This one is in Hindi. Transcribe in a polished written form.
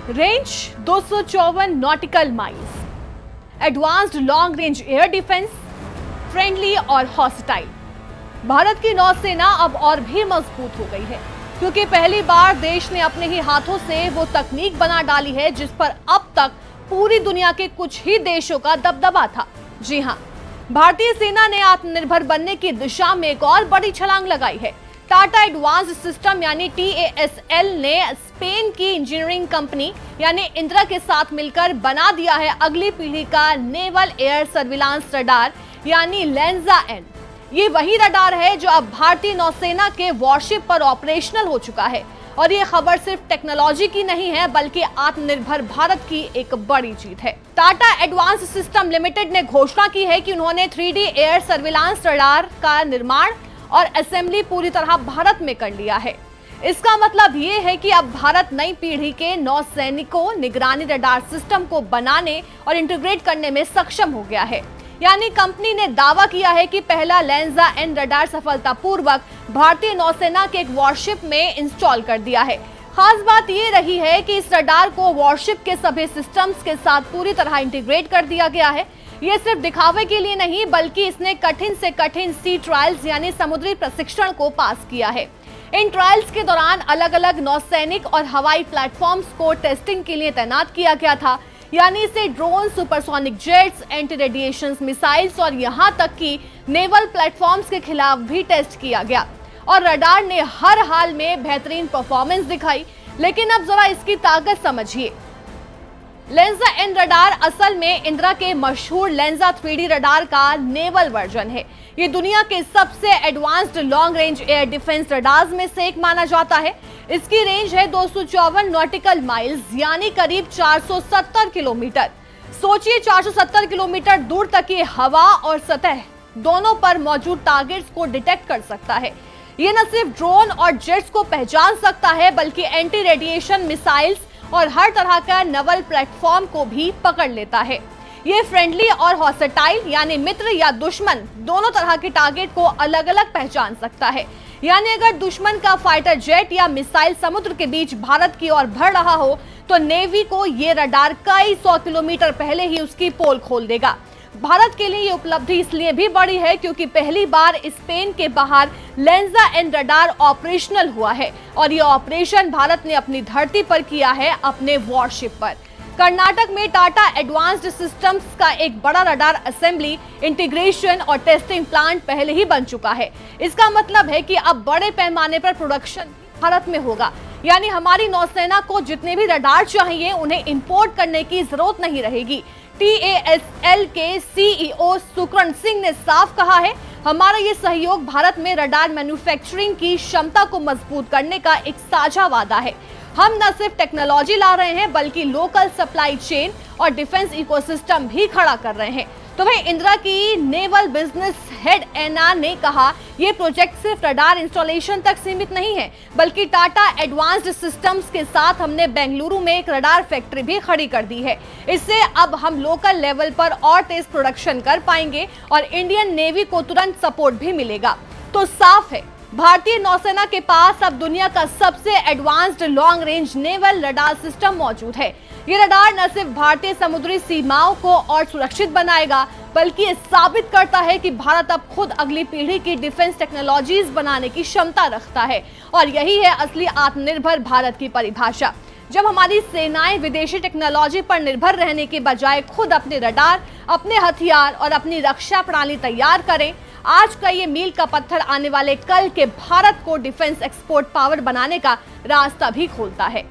Range 254 nautical miles, advanced long range air defence, friendly और हॉस्टाइल। भारत की नौसेना अब और भी मजबूत हो गई है, क्योंकि पहली बार देश ने अपने ही हाथों से वो तकनीक बना डाली है जिस पर अब तक पूरी दुनिया के कुछ ही देशों का दबदबा था। जी हां, भारतीय सेना ने आत्मनिर्भर बनने की दिशा में एक और बड़ी छलांग लगाई है। टाटा एडवांस्ड सिस्टम यानी TASL ने स्पेन की इंजीनियरिंग कंपनी यानी इंद्रा के साथ मिलकर बना दिया है अगली पीढ़ी का नेवल एयर सर्विलांस रडार यानी लेंजा एन। ये वही रडार है जो अब भारतीय नौसेना के वॉरशिप पर ऑपरेशनल हो चुका है। और ये खबर सिर्फ टेक्नोलॉजी की नहीं है बल्कि आत्मनिर्भर भारत की एक बड़ी जीत है। टाटा एडवांस सिस्टम लिमिटेड ने घोषणा की है कि उन्होंने 3D एयर सर्विलांस रडार का निर्माण और असेंबली पूरी तरह भारत में कर लिया है। इसका मतलब ये है कि अब भारत नई पीढ़ी के नौसैनिकों निगरानी रडार सिस्टम को बनाने और इंटीग्रेट करने में सक्षम हो गया है। यानी कंपनी ने दावा किया है कि पहला लेंजा एन रडार सफलतापूर्वक भारतीय नौसेना के एक वॉरशिप में इंस्टॉल कर दिया है। खास बात ये रही है कि इस रडार को वॉरशिप के सभी सिस्टम्स के साथ पूरी तरह इंटीग्रेट कर दिया गया है। ये सिर्फ दिखावे के लिए नहीं बल्कि इसने कठिन से कठिन सी ट्रायल्स यानी समुद्री प्रशिक्षण को पास किया है। इन ट्रायल्स के दौरान अलग अलग नौसैनिक और हवाई प्लेटफॉर्म्स को टेस्टिंग के लिए तैनात किया गया था। यानी इसे drone, supersonic jets, anti radiation missiles और यहां तक कि नेवल प्लेटफॉर्म्स के खिलाफ भी टेस्ट किया गया और रडार ने हर हाल में बेहतरीन परफॉर्मेंस दिखाई। लेकिन अब जरा इसकी ताकत समझिए। लेंजा एन रडार असल में इंद्रा के मशहूर लेंजा 3D रडार का नेवल वर्जन है। ये दुनिया के सबसे advanced long range air defence radars में से एक माना जाता है। इसकी रेंज है 254 नॉटिकल माइल्स यानी करीब 470 किलोमीटर। सोचिए 470 किलोमीटर दूर तक ये हवा और सतह दोनों पर मौजूद टारगेट्स को डिटेक्ट कर सकता है। ये न सिर्फ ड्रोन और जेट्स को पहचान सकता है बल्कि एंटी रेडिएशन मिसाइल्स और हर तरह का नवल प्लेटफॉर्म को भी पकड़ लेता है। ये फ्रेंडली और हॉस्टाइल यानी मित्र या दुश्मन दोनों तरह के टारगेट को अलग अलग पहचान सकता है। यानी अगर दुश्मन का फाइटर जेट या मिसाइल समुद्र के बीच भारत की ओर बढ़ रहा हो तो नेवी को ये रडार कई 100 किलोमीटर पहले ही उसकी पोल खोल देगा। भारत के लिए ये उपलब्धि इसलिए भी बड़ी है क्योंकि पहली बार स्पेन के बाहर लेंजा एन रडार ऑपरेशनल हुआ है और ये ऑपरेशन भारत ने अपनी धरती पर किया है, अपने वॉरशिप पर। कर्नाटक में टाटा एडवांस्ड सिस्टम्स का एक बड़ा रडार असेंबली, इंटीग्रेशन और टेस्टिंग प्लांट पहले ही बन चुका है। इसका मतलब है कि अब बड़े पैमाने पर प्रोडक्शन भारत में होगा। यानी हमारी नौसेना को जितने भी रडार चाहिए उन्हें इंपोर्ट करने की जरूरत नहीं रहेगी। TASL के CEO सुकरण सिंह ने साफ कहा है, हमारा ये सहयोग भारत में रडार मैन्युफैक्चरिंग की क्षमता को मजबूत करने का एक साझा वादा है। हम न सिर्फ टेक्नोलॉजी ला रहे हैं बल्कि लोकल सप्लाई चेन और डिफेंस इकोसिस्टम भी खड़ा कर रहे हैं। तो भाई इंदिरा की नेवल बिजनेस हेड एना ने कहा, ये प्रोजेक्ट सिर्फ रडार इंस्टॉलेशन तक सीमित नहीं है बल्कि टाटा एडवांस्ड सिस्टम्स के साथ हमने बेंगलुरु में एक रडार फैक्ट्री भी खड़ी कर दी है। इससे अब हम लोकल लेवल पर और तेज प्रोडक्शन कर पाएंगे और इंडियन नेवी को तुरंत सपोर्ट भी मिलेगा। तो साफ है, भारतीय नौसेना के पास अब दुनिया का सबसे advanced long range naval radar system मौजूद है। ये रडार न सिर्फ भारतीय समुद्री सीमाओं को और सुरक्षित बनाएगा बल्कि ये साबित करता है कि भारत अब खुद अगली पीढ़ी की डिफेंस टेक्नोलॉजीज बनाने की क्षमता रखता है। और यही है असली आत्मनिर्भर भारत की परिभाषा। जब हमारी सेनाएं विदेशी टेक्नोलॉजी पर निर्भर रहने के बजाय खुद अपने रडार, अपने हथियार और अपनी रक्षा प्रणाली तैयार करें, आज का ये मील का पत्थर आने वाले कल के भारत को डिफेंस एक्सपोर्ट पावर बनाने का रास्ता भी खोलता है।